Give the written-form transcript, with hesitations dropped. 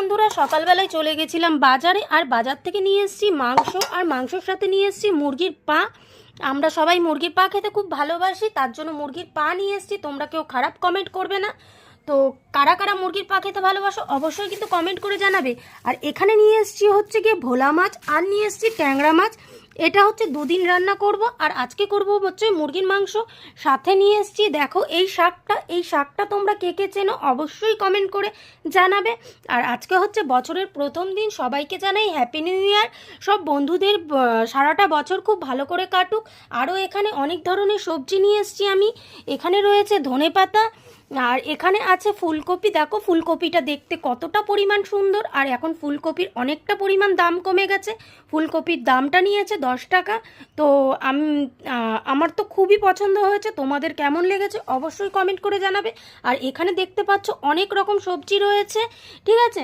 বন্ধুরা, সকালবেলায় চলে গেছিলাম বাজারে, আর বাজার থেকে নিয়ে এসেছি মাংস, আর মাংসর সাথে নিয়ে এসেছি মুরগির পা। আমরা সবাই মুরগির পা খেতে খুব ভালোবাসি, তার জন্য মুরগির পা নিয়ে এসেছি। তোমরা কেউ খারাপ কমেন্ট করবে না তো। কারা কারা মুরগির পা খেতে ভালোবাসো অবশ্যই কিন্তু কমেন্ট করে জানাবে। আর এখানে নিয়ে এসেছি হচ্ছে গিয়ে ভোলা মাছ, আর নিয়ে এসেছি ট্যাংরা মাছ। এটা হচ্ছে দুদিন রান্না করব, আর আজকে করব হচ্ছে মুরগির মাংস। সাথে নিয়ে এসেছি দেখো এই শাকটা তোমরা কে কে চেনো অবশ্যই কমেন্ট করে জানাবে। আর আজকে হচ্ছে বছরের প্রথম দিন, সবাইকে জানাই হ্যাপি নিউ ইয়ার। সব বন্ধুদের সারাটা বছর খুব ভালো করে কাটুক। আরও এখানে অনেক ধরনের সবজি নিয়ে এসেছি আমি। এখানে রয়েছে ধনেপাতা, আর এখানে আছে ফুলকপি। দেখো ফুলকপিটা দেখতে কতটা পরিমাণ সুন্দর, আর এখন ফুলকপির অনেকটা পরিমাণ দাম কমে গেছে। ফুলকপির দামটা নিয়েছে 10 টাকা। তো আমার তো খুবই পছন্দ হয়েছে। তোমাদের কেমন লেগেছে অবশ্যই কমেন্ট করে জানাবে। আর এখানে দেখতে পাচ্ছ অনেক রকম সবজি রয়েছে, ঠিক আছে।